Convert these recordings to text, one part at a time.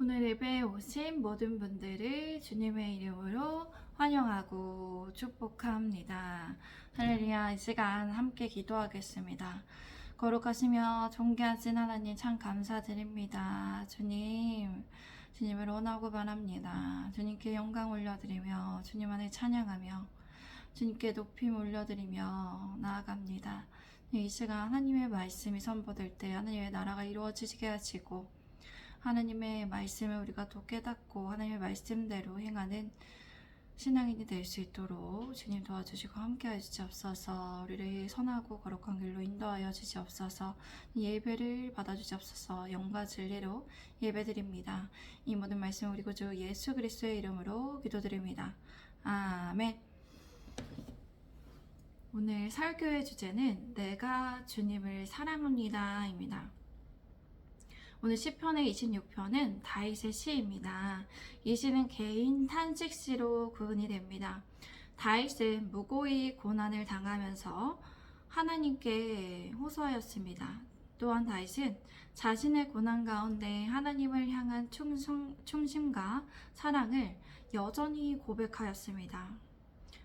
오늘 예배에 오신 모든 분들을 주님의 이름으로 환영하고 축복합니다. 할렐루야. 이 시간 함께 기도하겠습니다. 거룩하시며 존귀하신 하나님 참 감사드립니다. 주님을 원하고 바랍니다. 주님께 영광 올려드리며 주님 안에 찬양하며 주님께 높임 올려드리며 나아갑니다. 이 시간 하나님의 말씀이 선포될 때 하나님의 나라가 이루어지게 하시고 하나님의 말씀을 우리가 또 깨닫고 하나님의 말씀대로 행하는 신앙인이 될 수 있도록 주님 도와주시고 함께하여 주시옵소서. 우리를 선하고 거룩한 길로 인도하여 주시옵소서. 예배를 받아주시옵소서. 영과 진리로 예배드립니다. 이 모든 말씀 우리 구주 예수 그리스도의 이름으로 기도드립니다. 아멘. 오늘 설교의 주제는 내가 주님을 사랑합니다 입니다. 오늘 시편의 26편은 다윗의 시입니다. 이 시는 개인 탄식시로 구분이 됩니다. 다윗은 무고히 고난을 당하면서 하나님께 호소하였습니다. 또한 다윗은 자신의 고난 가운데 하나님을 향한 충심과 사랑을 여전히 고백하였습니다.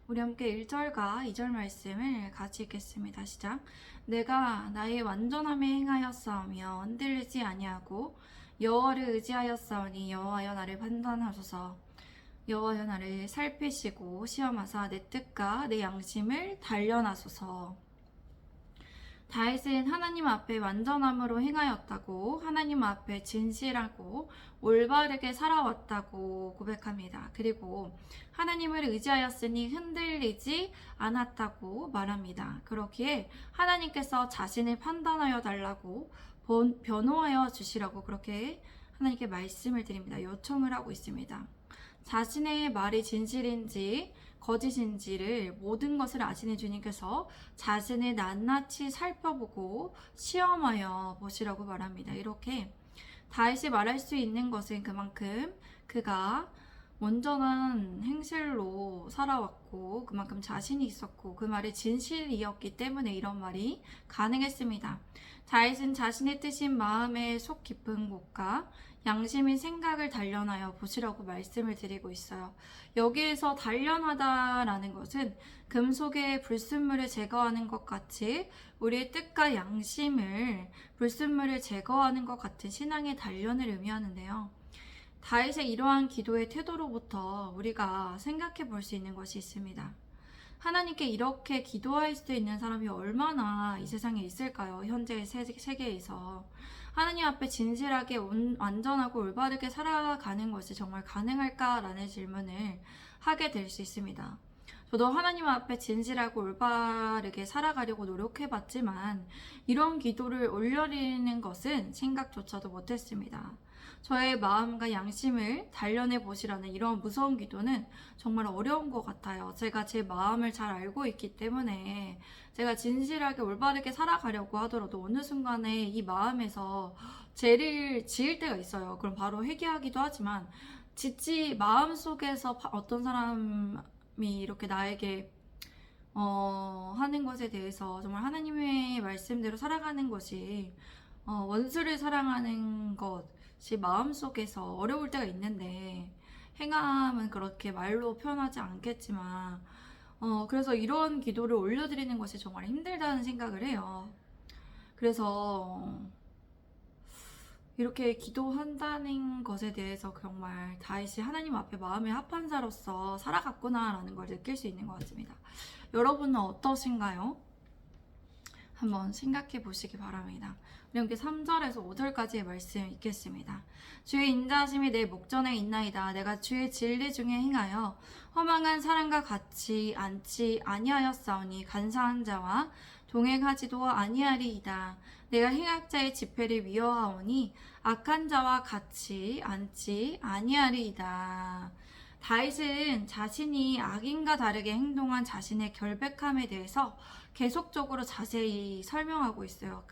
우리 함께 1절과 2절 말씀을 같이 읽겠습니다. 시작. 내가 나의 완전함에 행하였사오며 흔들리지 아니하고 여호와를 의지하였사오니 여호와여 나를 판단하소서. 여호와여 나를 살피시고 시험하사 내 뜻과 내 양심을 단련하소서. 다윗은 하나님 앞에 완전함으로 행하였다고, 하나님 앞에 진실하고 올바르게 살아왔다고 고백합니다. 그리고 하나님을 의지하였으니 흔들리지 않았다고 말합니다. 그렇기에 하나님께서 자신을 판단하여 달라고, 변호하여 주시라고 그렇게 하나님께 말씀을 드립니다. 요청을 하고 있습니다. 자신의 말이 진실인지 거짓인지를 모든 것을 아시는 주님께서 자신을 낱낱이 살펴보고 시험하여 보시라고 말합니다. 이렇게 다윗이 말할 수 있는 것은 그만큼 그가 온전한 행실로 살아왔고 그만큼 자신이 있었고 그 말이 진실이었기 때문에 이런 말이 가능했습니다. 다윗은 자신의 뜻인 마음의 속 깊은 곳과 양심인 생각을 단련하여 보시라고 말씀을 드리고 있어요. 여기에서 단련하다라는 것은 금속의 불순물을 제거하는 것 같이 우리의 뜻과 양심을 불순물을 제거하는 것 같은 신앙의 단련을 의미하는데요. 다윗의 이러한 기도의 태도로부터 우리가 생각해 볼 수 있는 것이 있습니다. 하나님께 이렇게 기도할 수 있는 사람이 얼마나 이 세상에 있을까요? 현재의 세계에서. 하나님 앞에 진실하게 완전하고 올바르게 살아가는 것이 정말 가능할까라는 질문을 하게 될 수 있습니다. 저도 하나님 앞에 진실하고 올바르게 살아가려고 노력해봤지만 이런 기도를 올려드리는 것은 생각조차도 못했습니다. 저의 마음과 양심을 단련해 보시라는 이런 무서운 기도는 정말 어려운 것 같아요. 제가 제 마음을 잘 알고 있기 때문에 제가 진실하게 올바르게 살아가려고 하더라도 어느 순간에 이 마음에서 죄를 지을 때가 있어요. 그럼 바로 회개하기도 하지만 마음속에서 어떤 사람이 이렇게 나에게 하는 것에 대해서 정말 하나님의 말씀대로 살아가는 것이 원수를 사랑하는 것이 마음속에서 어려울 때가 있는데 행함은 그렇게 말로 표현하지 않겠지만 그래서 이런 기도를 올려드리는 것이 정말 힘들다는 생각을 해요. 그래서 이렇게 기도한다는 것에 대해서 정말 다윗이 하나님 앞에 마음에 합한 자로서 살아갔구나라는 걸 느낄 수 있는 것 같습니다. 여러분은 어떠신가요? 한번 생각해 보시기 바랍니다. 우리 함께 3절에서 5절까지의 말씀 읽겠습니다. 주의 인자하심이 내 목전에 있나이다. 내가 주의 진리 중에 행하여 허망한 사람과 같이 앉지 아니하였사오니 간사한 자와 동행하지도 아니하리이다. 내가 행악자의 집회를 미워하오니 악한 자와 같이 앉지 아니하리이다. 다윗은 자신이 악인과 다르게 행동한 자신의 결백함에 대해서 계속적으로 자세히 설명하고 있어요.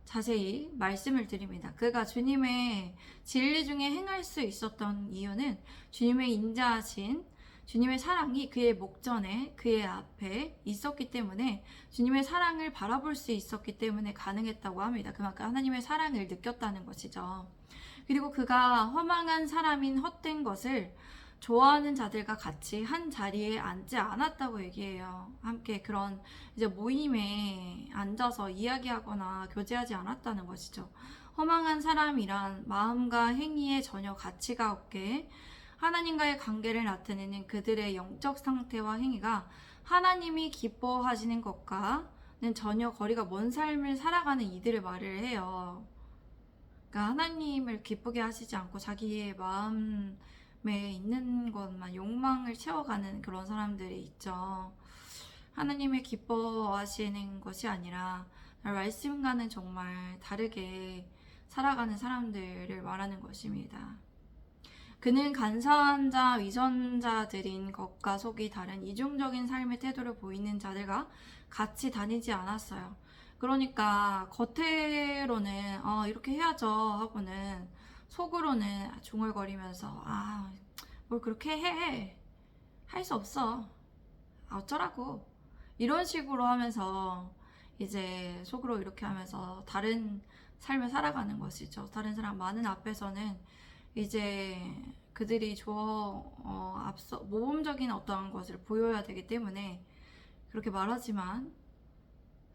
자세히 말씀을 드립니다. 그가 주님의 진리 중에 행할 수 있었던 이유는 주님의 인자하신 주님의 사랑이 그의 목전에 그의 앞에 있었기 때문에 주님의 사랑을 바라볼 수 있었기 때문에 가능했다고 합니다. 그만큼 하나님의 사랑을 느꼈다는 것이죠. 그리고 그가 허망한 사람인 헛된 것을 좋아하는 자들과 같이 한 자리에 앉지 않았다고 얘기해요. 함께 그런 이제 모임에 앉아서 이야기하거나 교제하지 않았다는 것이죠. 허망한 사람이란 마음과 행위에 전혀 가치가 없게 하나님과의 관계를 나타내는 그들의 영적 상태와 행위가 하나님이 기뻐하시는 것과는 전혀 거리가 먼 삶을 살아가는 이들을 말을 해요. 그러니까 하나님을 기쁘게 하시지 않고 자기의 마음에 있는 것만 욕망을 채워가는 그런 사람들이 있죠. 하나님을 기뻐하시는 것이 아니라 말씀과는 정말 다르게 살아가는 사람들을 말하는 것입니다. 그는 간사한 자, 위선자들인 겉과 속이 다른 이중적인 삶의 태도를 보이는 자들과 같이 다니지 않았어요. 그러니까 겉으로는 이렇게 해야죠 하고는 속으로는 중얼거리면서 뭘 그렇게 해. 할 수 없어. 어쩌라고. 이런 식으로 하면서 이제 속으로 이렇게 하면서 다른 삶을 살아가는 것이죠. 다른 사람 많은 앞에서는 이제 그들이 앞서 모범적인 어떠한 것을 보여야 되기 때문에 그렇게 말하지만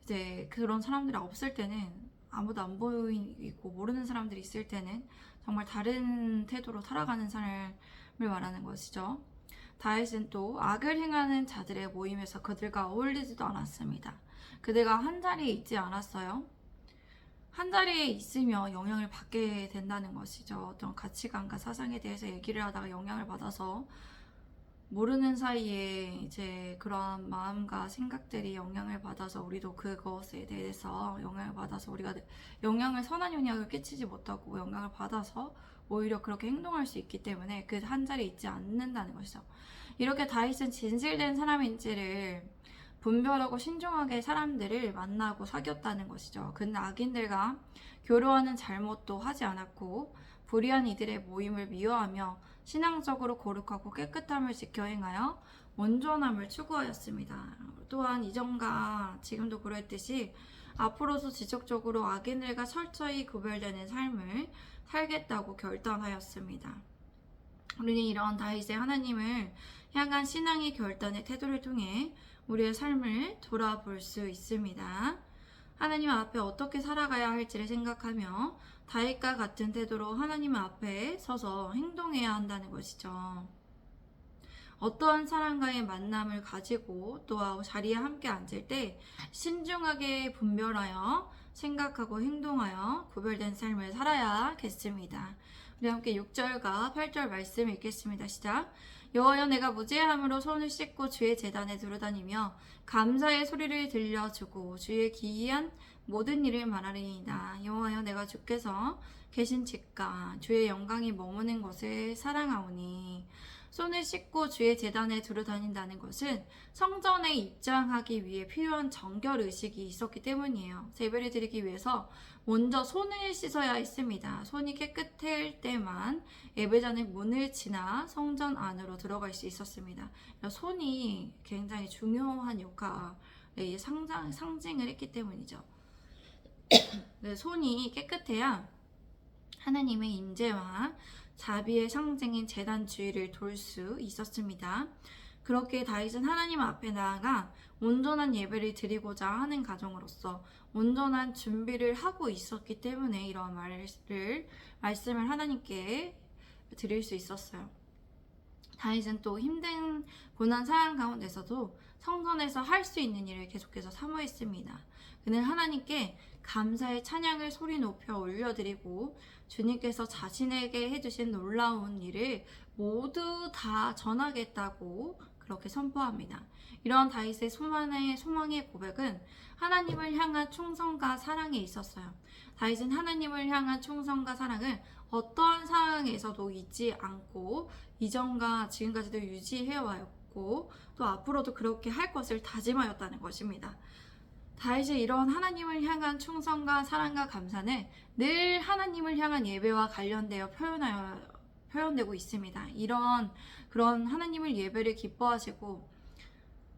이제 그런 사람들이 없을 때는 아무도 안 보이고 모르는 사람들이 있을 때는 정말 다른 태도로 살아가는 삶을 말하는 것이죠. 다윗은 또 악을 행하는 자들의 모임에서 그들과 어울리지도 않았습니다. 그들과 한 자리에 있지 않았어요. 한 자리에 있으며 영향을 받게 된다는 것이죠. 어떤 가치관과 사상에 대해서 얘기를 하다가 영향을 받아서 모르는 사이에 이제 그런 마음과 생각들이 영향을 받아서 우리도 그것에 대해서 영향을 받아서 우리가 선한 영향을 끼치지 못하고 영향을 받아서 오히려 그렇게 행동할 수 있기 때문에 그 한 자리에 있지 않는다는 것이죠. 이렇게 다윗은 진실된 사람인지를 분별하고 신중하게 사람들을 만나고 사귀었다는 것이죠. 그는 악인들과 교류하는 잘못도 하지 않았고 불의한 이들의 모임을 미워하며 신앙적으로 거룩하고 깨끗함을 지켜 행하여 온전함을 추구하였습니다. 또한 이전과 지금도 그랬듯이 앞으로도 지속적으로 악인들과 철저히 구별되는 삶을 살겠다고 결단하였습니다. 우리는 이런 다윗의 하나님을 향한 신앙의 결단의 태도를 통해 우리의 삶을 돌아볼 수 있습니다. 하나님 앞에 어떻게 살아가야 할지를 생각하며 다윗과 같은 태도로 하나님 앞에 서서 행동해야 한다는 것이죠. 어떠한 사람과의 만남을 가지고 또 자리에 함께 앉을 때 신중하게 분별하여 생각하고 행동하여 구별된 삶을 살아야겠습니다. 우리 함께 6절과 8절 말씀 읽겠습니다. 시작. 여호와여, 내가 무죄함으로 손을 씻고 주의 제단에 두루다니며 감사의 소리를 들려주고 주의 기이한 모든 일을 말하리이다. 여호와여, 내가 주께서 계신 집과 주의 영광이 머무는 곳을 사랑하오니. 손을 씻고 주의 제단에 두루다닌다는 것은 성전에 입장하기 위해 필요한 정결의식이 있었기 때문이에요. 예배를 드리기 위해서 먼저 손을 씻어야 했습니다. 손이 깨끗할 때만 예배전의 문을 지나 성전 안으로 들어갈 수 있었습니다. 손이 굉장히 중요한 역할의 상징을 했기 때문이죠. 손이 깨끗해야 하나님의 임재와 자비의 상징인 제단 주위를 돌 수 있었습니다. 그렇게 다윗은 하나님 앞에 나아가 온전한 예배를 드리고자 하는 가정으로서 온전한 준비를 하고 있었기 때문에 이러한 말씀을 하나님께 드릴 수 있었어요. 다윗은 또 힘든 고난 상황 가운데서도 성전에서 할 수 있는 일을 계속해서 사모했습니다. 그는 하나님께 감사의 찬양을 소리 높여 올려드리고 주님께서 자신에게 해주신 놀라운 일을 모두 다 전하겠다고 그렇게 선포합니다. 이런 다윗의 소망의 고백은 하나님을 향한 충성과 사랑에 있었어요. 다윗은 하나님을 향한 충성과 사랑을 어떠한 상황에서도 잊지 않고 이전과 지금까지도 유지해왔고 또 앞으로도 그렇게 할 것을 다짐하였다는 것입니다. 다윗이 이런 하나님을 향한 충성과 사랑과 감사는 늘 하나님을 향한 예배와 관련되어 표현되고 있습니다. 그런 하나님을 예배를 기뻐하시고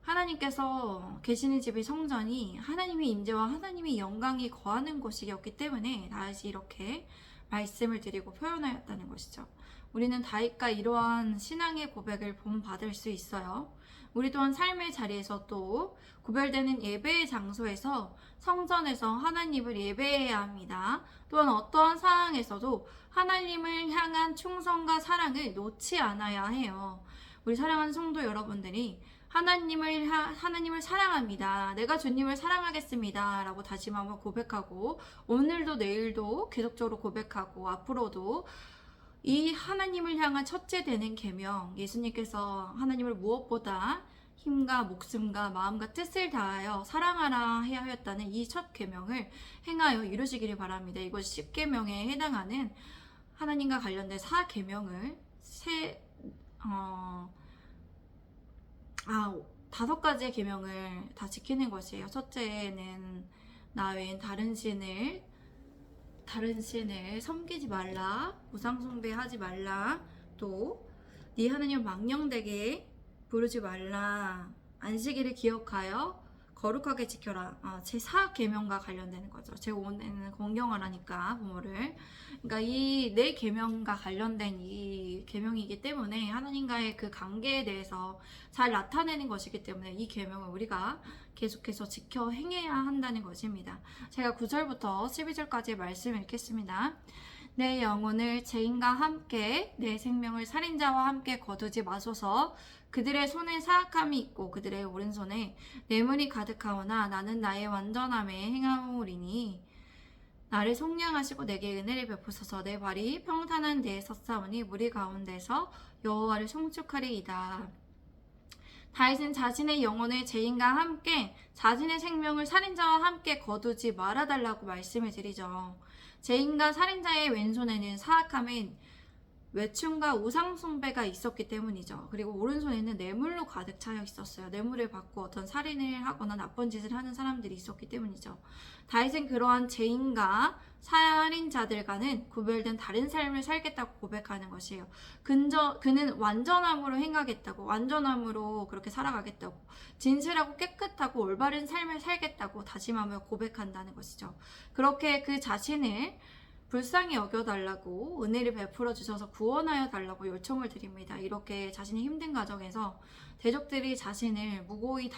하나님께서 계시는 집의 성전이 하나님의 임재와 하나님의 영광이 거하는 곳이었기 때문에 다윗이 이렇게 말씀을 드리고 표현하였다는 것이죠. 우리는 다윗과 이러한 신앙의 고백을 본받을 수 있어요. 우리 또한 삶의 자리에서 또 구별되는 예배의 장소에서 성전에서 하나님을 예배해야 합니다. 또한 어떠한 상황에서도 하나님을 향한 충성과 사랑을 놓지 않아야 해요. 우리 사랑하는 성도 여러분들이 하나님을 사랑합니다. 내가 주님을 사랑하겠습니다. 라고 다짐하며 고백하고 오늘도 내일도 계속적으로 고백하고 앞으로도 이 하나님을 향한 첫째 되는 계명, 예수님께서 하나님을 무엇보다 힘과 목숨과 마음과 뜻을 다하여 사랑하라 해야 하였다는 이 첫 계명을 행하여 이루시기를 바랍니다. 이것 10계명에 해당하는 하나님과 관련된 4계명을 5가지의 계명을 다 지키는 것이에요. 첫째는 나 외엔 다른 신을 섬기지 말라, 우상 숭배하지 말라, 또 네 하나님 망령되게 부르지 말라, 안식일을 기억하여 거룩하게 지켜라. 제4계명과 관련되는 거죠. 제가 오늘은 공경하라니까 부모를. 그러니까 이 네 계명과 관련된 이 계명이기 때문에 하나님과의 그 관계에 대해서 잘 나타내는 것이기 때문에 이 계명을 우리가 계속해서 지켜 행해야 한다는 것입니다. 제가 9절부터 12절까지의 말씀을 읽겠습니다. 내 영혼을 죄인과 함께 내 생명을 살인자와 함께 거두지 마소서. 그들의 손에 사악함이 있고 그들의 오른손에 뇌물이 가득하오나 나는 나의 완전함에 행하오리니 나를 속량하시고 내게 은혜를 베푸소서. 내 발이 평탄한 데에 섰사오니 무리 가운데서 여호와를 송축하리이다. 다윗은 자신의 영혼을 죄인과 함께 자신의 생명을 살인자와 함께 거두지 말아달라고 말씀을 드리죠. 죄인과 살인자의 왼손에는 사악함인 외춤과 우상숭배가 있었기 때문이죠. 그리고 오른손에는 뇌물로 가득 차여 있었어요. 뇌물을 받고 어떤 살인을 하거나 나쁜 짓을 하는 사람들이 있었기 때문이죠. 다윗은 그러한 죄인과 살인자들과는 구별된 다른 삶을 살겠다고 고백하는 것이에요. 그는 완전함으로 행하겠다고, 완전함으로 그렇게 살아가겠다고, 진실하고 깨끗하고 올바른 삶을 살겠다고 다짐하며 고백한다는 것이죠. 그렇게 그 자신을 불쌍히 여겨달라고 은혜를 베풀어 주셔서 구원하여 달라고 요청을 드립니다. 이렇게 자신이 힘든 과정에서 대적들이 자신을 무고히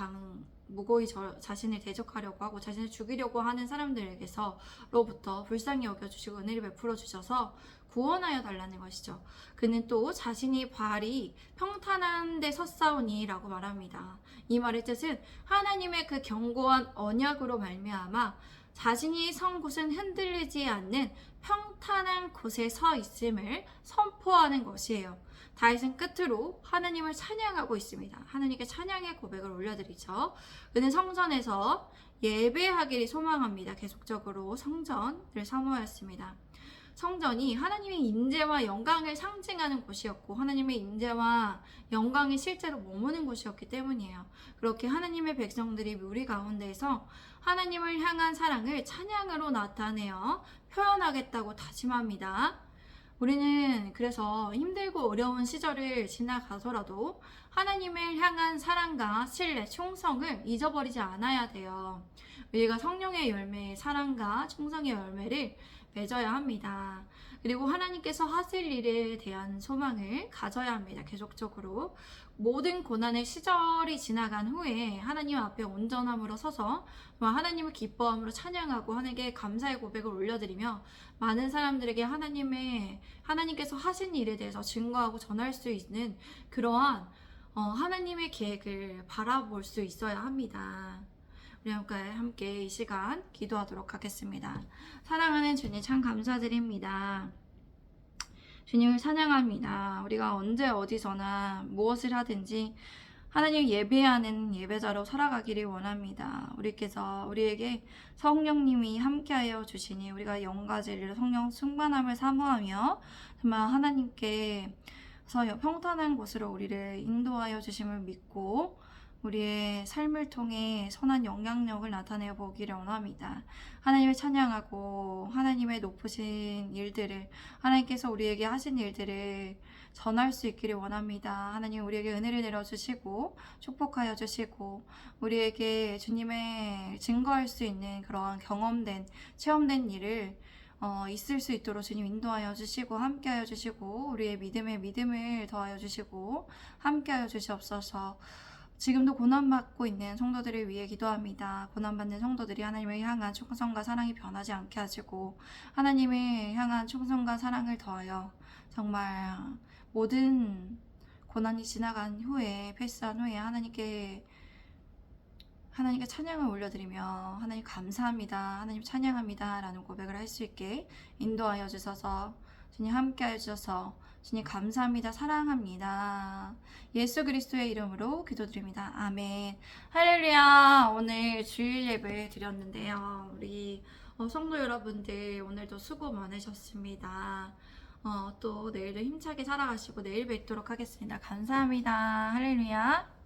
자신을 대적하려고 하고 자신을 죽이려고 하는 사람들에게서로부터 불쌍히 여겨주시고 은혜를 베풀어 주셔서 구원하여 달라는 것이죠. 그는 또 자신이 발이 평탄한 데 섰사오니 라고 말합니다. 이 말의 뜻은 하나님의 그 견고한 언약으로 말미암아 자신이 선 곳은 흔들리지 않는 평탄한 곳에 서 있음을 선포하는 것이에요. 다윗은 끝으로 하나님을 찬양하고 있습니다. 하나님께 찬양의 고백을 올려드리죠. 그는 성전에서 예배하기를 소망합니다. 계속적으로 성전을 사모하였습니다. 성전이 하나님의 인재와 영광을 상징하는 곳이었고 하나님의 인재와 영광이 실제로 머무는 곳이었기 때문이에요. 그렇게 하나님의 백성들이 우리 가운데에서 하나님을 향한 사랑을 찬양으로 나타내어 표현하겠다고 다짐합니다. 우리는 그래서 힘들고 어려운 시절을 지나가서라도 하나님을 향한 사랑과 신뢰, 충성을 잊어버리지 않아야 돼요. 우리가 성령의 열매, 사랑과 충성의 열매를 맺어야 합니다. 그리고 하나님께서 하실 일에 대한 소망을 가져야 합니다. 계속적으로 모든 고난의 시절이 지나간 후에 하나님 앞에 온전함으로 서서 하나님을 기뻐함으로 찬양하고 하나님께 감사의 고백을 올려드리며 많은 사람들에게 하나님께서 하신 일에 대해서 증거하고 전할 수 있는 그러한 하나님의 계획을 바라볼 수 있어야 합니다. 우리 함께 이 시간 기도하도록 하겠습니다. 사랑하는 주님 참 감사드립니다. 주님을 찬양합니다. 우리가 언제 어디서나 무엇을 하든지 하나님 예배하는 예배자로 살아가기를 원합니다. 우리에게 성령님이 함께하여 주시니 우리가 영과 진리로 성령 충만함을 사모하며 정말 하나님께서 평탄한 곳으로 우리를 인도하여 주심을 믿고 우리의 삶을 통해 선한 영향력을 나타내어 보기를 원합니다. 하나님을 찬양하고 하나님의 높으신 일들을 하나님께서 우리에게 하신 일들을 전할 수 있기를 원합니다. 하나님 우리에게 은혜를 내려주시고 축복하여 주시고 우리에게 주님의 증거할 수 있는 그러한 체험된 일을 있을 수 있도록 주님 인도하여 주시고 함께하여 주시고 우리의 믿음에 믿음을 더하여 주시고 함께하여 주시옵소서. 지금도 고난받고 있는 성도들을 위해 기도합니다. 고난받는 성도들이 하나님을 향한 충성과 사랑이 변하지 않게 하시고 하나님을 향한 충성과 사랑을 더하여 정말 모든 고난이 지나간 후에 패스한 후에 하나님께 찬양을 올려드리며 하나님 감사합니다, 하나님 찬양합니다 라는 고백을 할 수 있게 인도하여 주셔서 주님 함께하여 주셔서 주님 감사합니다, 사랑합니다. 예수 그리스도의 이름으로 기도드립니다. 아멘. 할렐루야. 오늘 주일 예배 드렸는데요. 우리 성도 여러분들 오늘도 수고 많으셨습니다. 또 내일도 힘차게 살아가시고 내일 뵙도록 하겠습니다. 감사합니다. 할렐루야.